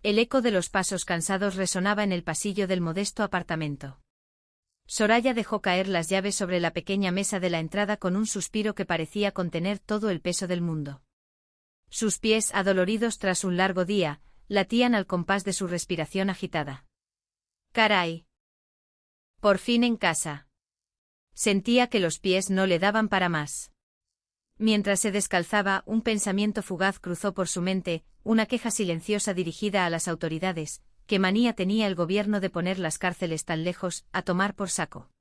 El eco de los pasos cansados resonaba en el pasillo del modesto apartamento. Soraya dejó caer las llaves sobre la pequeña mesa de la entrada con un suspiro que parecía contener todo el peso del mundo. Sus pies, adoloridos tras un largo día, latían al compás de su respiración agitada. ¡Caray! Por fin en casa. Sentía que los pies no le daban para más. Mientras se descalzaba, un pensamiento fugaz cruzó por su mente, una queja silenciosa dirigida a las autoridades. ¿Qué manía tenía el gobierno de poner las cárceles tan lejos, a tomar por saco?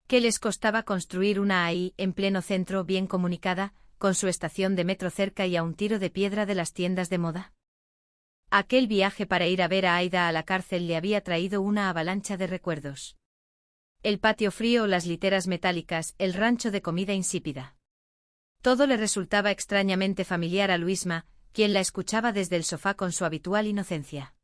¿Qué les costaba construir una ahí, en pleno centro, bien comunicada, con su estación de metro cerca y a un tiro de piedra de las tiendas de moda? Aquel viaje para ir a ver a Aida a la cárcel le había traído una avalancha de recuerdos. El patio frío, las literas metálicas, el rancho de comida insípida. Todo le resultaba extrañamente familiar a Luisma, quien la escuchaba desde el sofá con su habitual inocencia.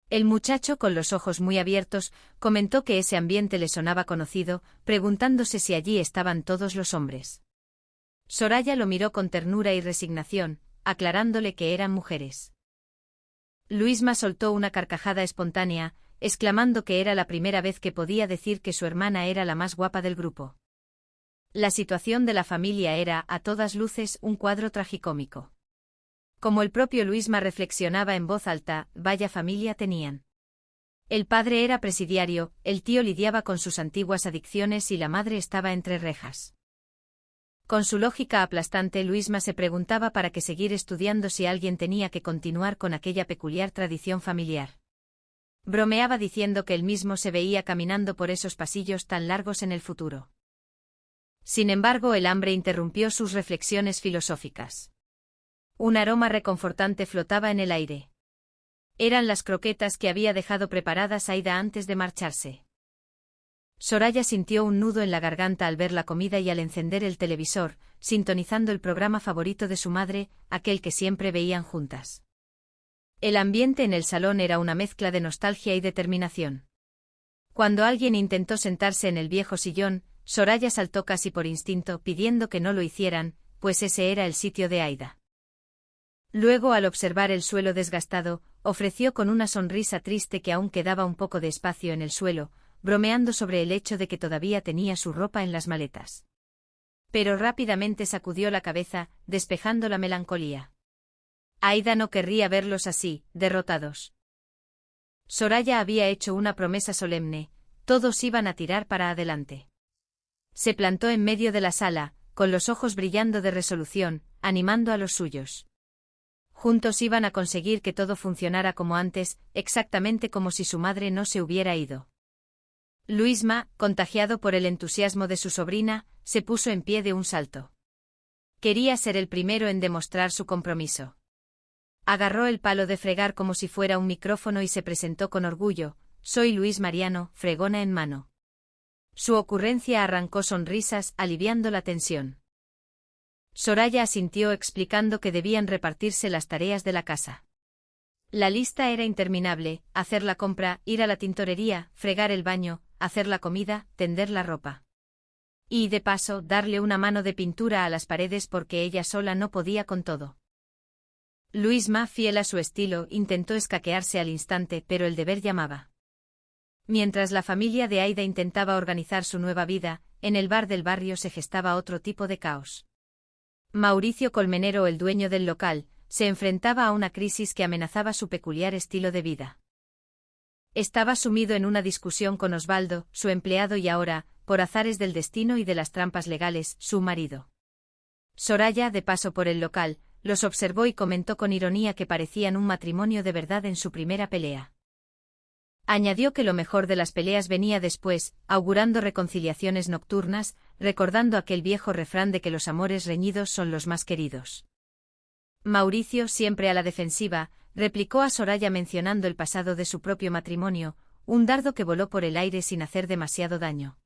El muchacho, con los ojos muy abiertos, comentó que ese ambiente le sonaba conocido, preguntándose si allí estaban todos los hombres. Soraya lo miró con ternura y resignación, aclarándole que eran mujeres. Luisma soltó una carcajada espontánea, exclamando que era la primera vez que podía decir que su hermana era la más guapa del grupo. La situación de la familia era, a todas luces, un cuadro tragicómico. Como el propio Luisma reflexionaba en voz alta, vaya familia tenían. El padre era presidiario, el tío lidiaba con sus antiguas adicciones y la madre estaba entre rejas. Con su lógica aplastante, Luisma se preguntaba para qué seguir estudiando si alguien tenía que continuar con aquella peculiar tradición familiar. Bromeaba diciendo que él mismo se veía caminando por esos pasillos tan largos en el futuro. Sin embargo, el hambre interrumpió sus reflexiones filosóficas. Un aroma reconfortante flotaba en el aire. Eran las croquetas que había dejado preparadas Aida antes de marcharse. Soraya sintió un nudo en la garganta al ver la comida y al encender el televisor, sintonizando el programa favorito de su madre, aquel que siempre veían juntas. El ambiente en el salón era una mezcla de nostalgia y determinación. Cuando alguien intentó sentarse en el viejo sillón, Soraya saltó casi por instinto, pidiendo que no lo hicieran, pues ese era el sitio de Aida. Luego, al observar el suelo desgastado, ofreció con una sonrisa triste que aún quedaba un poco de espacio en el suelo, bromeando sobre el hecho de que todavía tenía su ropa en las maletas. Pero rápidamente sacudió la cabeza, despejando la melancolía. Aida no querría verlos así, derrotados. Soraya había hecho una promesa solemne, todos iban a tirar para adelante. Se plantó en medio de la sala, con los ojos brillando de resolución, animando a los suyos. Juntos iban a conseguir que todo funcionara como antes, exactamente como si su madre no se hubiera ido. Luisma, contagiado por el entusiasmo de su sobrina, se puso en pie de un salto. Quería ser el primero en demostrar su compromiso. Agarró el palo de fregar como si fuera un micrófono y se presentó con orgullo: «Soy Luis Mariano, fregona en mano». Su ocurrencia arrancó sonrisas, aliviando la tensión. Soraya asintió explicando que debían repartirse las tareas de la casa. La lista era interminable: hacer la compra, ir a la tintorería, fregar el baño, hacer la comida, tender la ropa. Y, de paso, darle una mano de pintura a las paredes porque ella sola no podía con todo. Luisma, fiel a su estilo, intentó escaquearse al instante, pero el deber llamaba. Mientras la familia de Aida intentaba organizar su nueva vida, en el bar del barrio se gestaba otro tipo de caos. Mauricio Colmenero, el dueño del local, se enfrentaba a una crisis que amenazaba su peculiar estilo de vida. Estaba sumido en una discusión con Osvaldo, su empleado y ahora, por azares del destino y de las trampas legales, su marido. Soraya, de paso por el local, los observó y comentó con ironía que parecían un matrimonio de verdad en su primera pelea. Añadió que lo mejor de las peleas venía después, augurando reconciliaciones nocturnas, recordando aquel viejo refrán de que los amores reñidos son los más queridos. Mauricio, siempre a la defensiva, replicó a Soraya mencionando el pasado de su propio matrimonio, un dardo que voló por el aire sin hacer demasiado daño.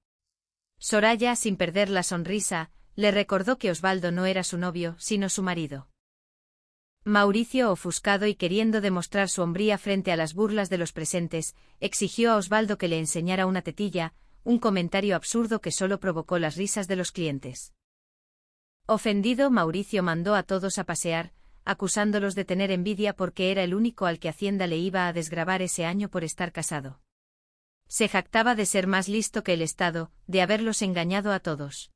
Soraya, sin perder la sonrisa, le recordó que Osvaldo no era su novio, sino su marido. Mauricio, ofuscado y queriendo demostrar su hombría frente a las burlas de los presentes, exigió a Osvaldo que le enseñara una tetilla, un comentario absurdo que solo provocó las risas de los clientes. Ofendido, Mauricio mandó a todos a pasear, acusándolos de tener envidia porque era el único al que Hacienda le iba a desgravar ese año por estar casado. Se jactaba de ser más listo que el Estado, de haberlos engañado a todos.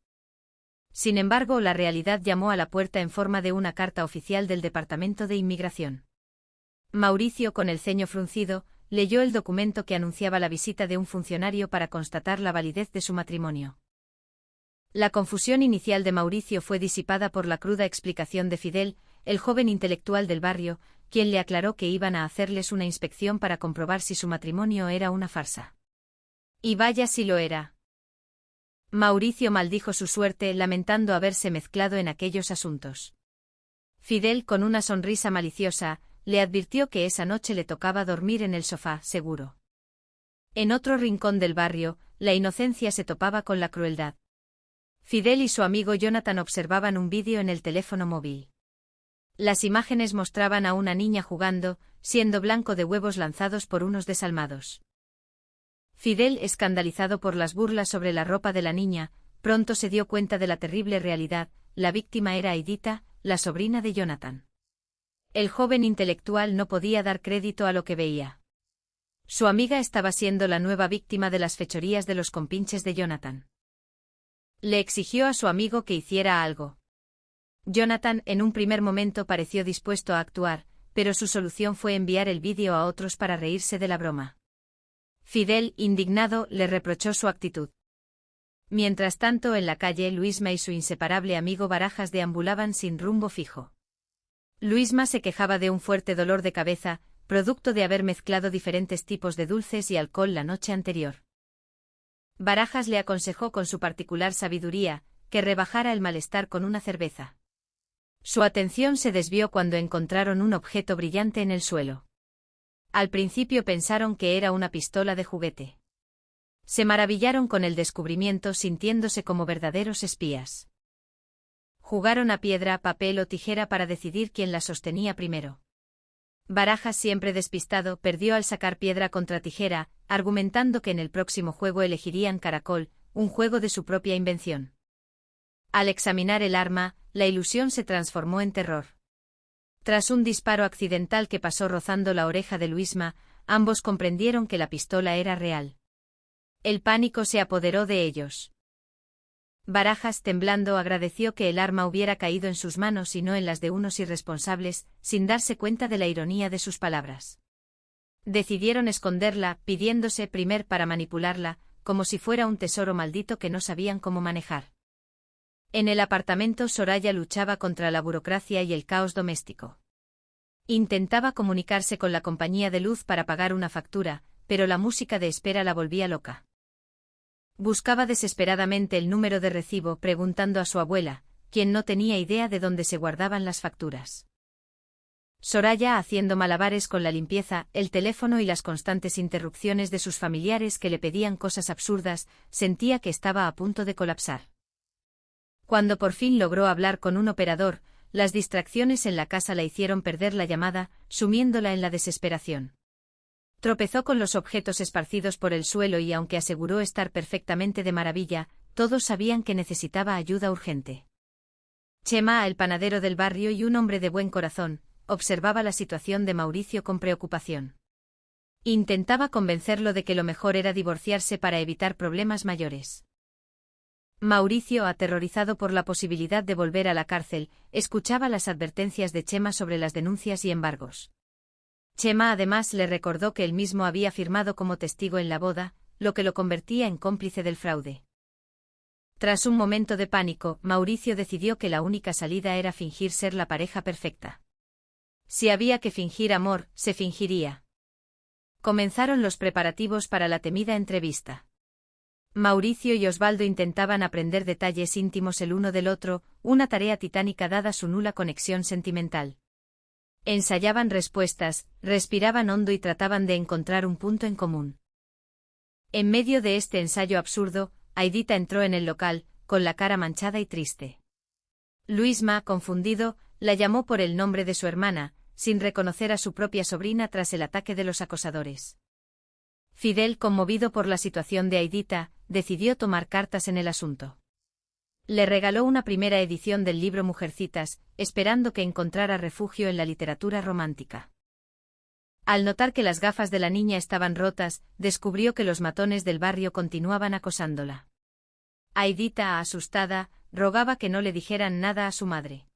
Sin embargo, la realidad llamó a la puerta en forma de una carta oficial del Departamento de Inmigración. Mauricio, con el ceño fruncido, leyó el documento que anunciaba la visita de un funcionario para constatar la validez de su matrimonio. La confusión inicial de Mauricio fue disipada por la cruda explicación de Fidel, el joven intelectual del barrio, quien le aclaró que iban a hacerles una inspección para comprobar si su matrimonio era una farsa. Y vaya si lo era. Mauricio maldijo su suerte, lamentando haberse mezclado en aquellos asuntos. Fidel, con una sonrisa maliciosa, le advirtió que esa noche le tocaba dormir en el sofá, seguro. En otro rincón del barrio, la inocencia se topaba con la crueldad. Fidel y su amigo Jonathan observaban un vídeo en el teléfono móvil. Las imágenes mostraban a una niña jugando, siendo blanco de huevos lanzados por unos desalmados. Fidel, escandalizado por las burlas sobre la ropa de la niña, pronto se dio cuenta de la terrible realidad: la víctima era Aidita, la sobrina de Jonathan. El joven intelectual no podía dar crédito a lo que veía. Su amiga estaba siendo la nueva víctima de las fechorías de los compinches de Jonathan. Le exigió a su amigo que hiciera algo. Jonathan, en un primer momento, pareció dispuesto a actuar, pero su solución fue enviar el vídeo a otros para reírse de la broma. Fidel, indignado, le reprochó su actitud. Mientras tanto, en la calle, Luisma y su inseparable amigo Barajas deambulaban sin rumbo fijo. Luisma se quejaba de un fuerte dolor de cabeza, producto de haber mezclado diferentes tipos de dulces y alcohol la noche anterior. Barajas le aconsejó con su particular sabiduría que rebajara el malestar con una cerveza. Su atención se desvió cuando encontraron un objeto brillante en el suelo. Al principio pensaron que era una pistola de juguete. Se maravillaron con el descubrimiento, sintiéndose como verdaderos espías. Jugaron a piedra, papel o tijera para decidir quién la sostenía primero. Barajas, siempre despistado, perdió al sacar piedra contra tijera, argumentando que en el próximo juego elegirían caracol, un juego de su propia invención. Al examinar el arma, la ilusión se transformó en terror. Tras un disparo accidental que pasó rozando la oreja de Luisma, ambos comprendieron que la pistola era real. El pánico se apoderó de ellos. Barajas, temblando, agradeció que el arma hubiera caído en sus manos y no en las de unos irresponsables, sin darse cuenta de la ironía de sus palabras. Decidieron esconderla, pidiéndose primero para manipularla, como si fuera un tesoro maldito que no sabían cómo manejar. En el apartamento, Soraya luchaba contra la burocracia y el caos doméstico. Intentaba comunicarse con la compañía de luz para pagar una factura, pero la música de espera la volvía loca. Buscaba desesperadamente el número de recibo, preguntando a su abuela, quien no tenía idea de dónde se guardaban las facturas. Soraya, haciendo malabares con la limpieza, el teléfono y las constantes interrupciones de sus familiares que le pedían cosas absurdas, sentía que estaba a punto de colapsar. Cuando por fin logró hablar con un operador, las distracciones en la casa la hicieron perder la llamada, sumiéndola en la desesperación. Tropezó con los objetos esparcidos por el suelo y, aunque aseguró estar perfectamente de maravilla, todos sabían que necesitaba ayuda urgente. Chema, el panadero del barrio y un hombre de buen corazón, observaba la situación de Mauricio con preocupación. Intentaba convencerlo de que lo mejor era divorciarse para evitar problemas mayores. Mauricio, aterrorizado por la posibilidad de volver a la cárcel, escuchaba las advertencias de Chema sobre las denuncias y embargos. Chema además le recordó que él mismo había firmado como testigo en la boda, lo que lo convertía en cómplice del fraude. Tras un momento de pánico, Mauricio decidió que la única salida era fingir ser la pareja perfecta. Si había que fingir amor, se fingiría. Comenzaron los preparativos para la temida entrevista. Mauricio y Osvaldo intentaban aprender detalles íntimos el uno del otro, una tarea titánica dada su nula conexión sentimental. Ensayaban respuestas, respiraban hondo y trataban de encontrar un punto en común. En medio de este ensayo absurdo, Aidita entró en el local, con la cara manchada y triste. Luisma, confundido, la llamó por el nombre de su hermana, sin reconocer a su propia sobrina tras el ataque de los acosadores. Fidel, conmovido por la situación de Aidita, decidió tomar cartas en el asunto. Le regaló una primera edición del libro Mujercitas, esperando que encontrara refugio en la literatura romántica. Al notar que las gafas de la niña estaban rotas, descubrió que los matones del barrio continuaban acosándola. Aidita, asustada, rogaba que no le dijeran nada a su madre.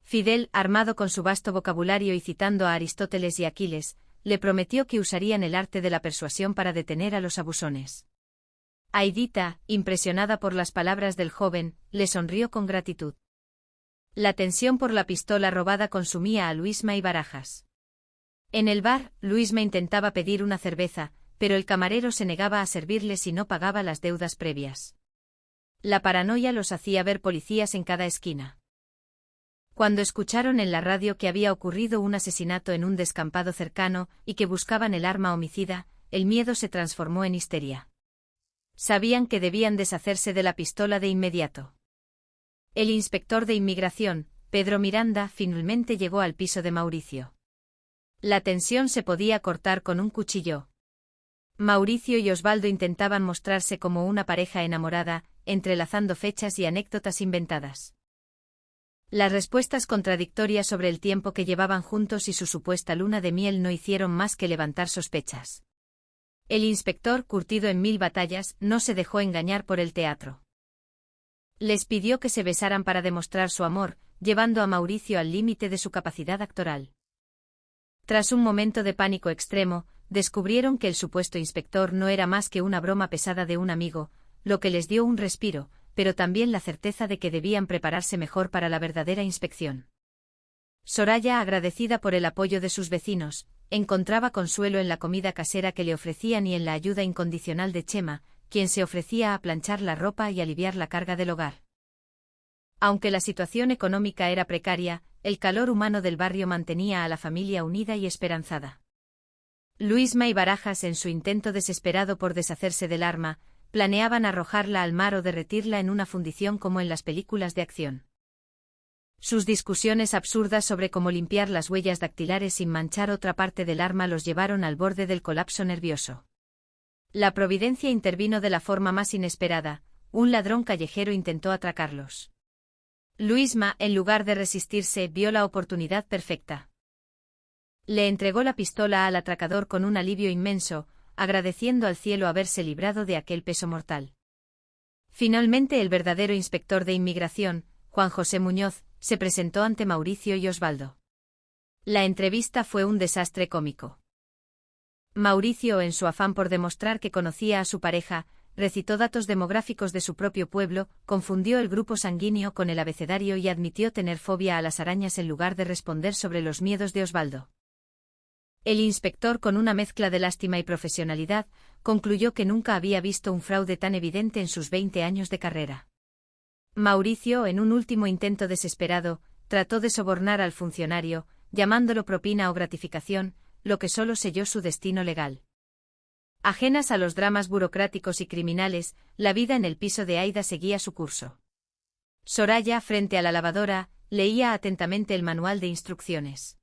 Fidel, armado con su vasto vocabulario y citando a Aristóteles y Aquiles, le prometió que usarían el arte de la persuasión para detener a los abusones. Aidita, impresionada por las palabras del joven, le sonrió con gratitud. La tensión por la pistola robada consumía a Luisma y Barajas. En el bar, Luisma intentaba pedir una cerveza, pero el camarero se negaba a servirle si no pagaba las deudas previas. La paranoia los hacía ver policías en cada esquina. Cuando escucharon en la radio que había ocurrido un asesinato en un descampado cercano y que buscaban el arma homicida, el miedo se transformó en histeria. Sabían que debían deshacerse de la pistola de inmediato. El inspector de inmigración, Pedro Miranda, finalmente llegó al piso de Mauricio. La tensión se podía cortar con un cuchillo. Mauricio y Osvaldo intentaban mostrarse como una pareja enamorada, entrelazando fechas y anécdotas inventadas. Las respuestas contradictorias sobre el tiempo que llevaban juntos y su supuesta luna de miel no hicieron más que levantar sospechas. El inspector, curtido en 1000 batallas, no se dejó engañar por el teatro. Les pidió que se besaran para demostrar su amor, llevando a Mauricio al límite de su capacidad actoral. Tras un momento de pánico extremo, descubrieron que el supuesto inspector no era más que una broma pesada de un amigo, lo que les dio un respiro, pero también la certeza de que debían prepararse mejor para la verdadera inspección. Soraya, agradecida por el apoyo de sus vecinos, encontraba consuelo en la comida casera que le ofrecían y en la ayuda incondicional de Chema, quien se ofrecía a planchar la ropa y aliviar la carga del hogar. Aunque la situación económica era precaria, el calor humano del barrio mantenía a la familia unida y esperanzada. Luisma y Barajas, en su intento desesperado por deshacerse del arma, planeaban arrojarla al mar o derretirla en una fundición como en las películas de acción. Sus discusiones absurdas sobre cómo limpiar las huellas dactilares sin manchar otra parte del arma los llevaron al borde del colapso nervioso. La providencia intervino de la forma más inesperada: un ladrón callejero intentó atracarlos. Luisma, en lugar de resistirse, vio la oportunidad perfecta. Le entregó la pistola al atracador con un alivio inmenso, agradeciendo al cielo haberse librado de aquel peso mortal. Finalmente el verdadero inspector de inmigración, Juan José Muñoz, se presentó ante Mauricio y Osvaldo. La entrevista fue un desastre cómico. Mauricio, en su afán por demostrar que conocía a su pareja, recitó datos demográficos de su propio pueblo, confundió el grupo sanguíneo con el abecedario y admitió tener fobia a las arañas en lugar de responder sobre los miedos de Osvaldo. El inspector, con una mezcla de lástima y profesionalidad, concluyó que nunca había visto un fraude tan evidente en sus 20 años de carrera. Mauricio, en un último intento desesperado, trató de sobornar al funcionario, llamándolo propina o gratificación, lo que solo selló su destino legal. Ajenas a los dramas burocráticos y criminales, la vida en el piso de Aida seguía su curso. Soraya, frente a la lavadora, leía atentamente el manual de instrucciones.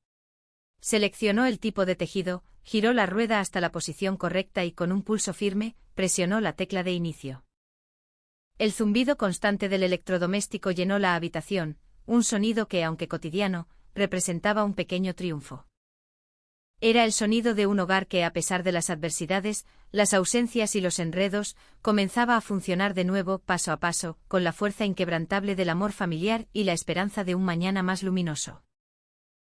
Seleccionó el tipo de tejido, giró la rueda hasta la posición correcta y con un pulso firme, presionó la tecla de inicio. El zumbido constante del electrodoméstico llenó la habitación, un sonido que, aunque cotidiano, representaba un pequeño triunfo. Era el sonido de un hogar que, a pesar de las adversidades, las ausencias y los enredos, comenzaba a funcionar de nuevo, paso a paso, con la fuerza inquebrantable del amor familiar y la esperanza de un mañana más luminoso.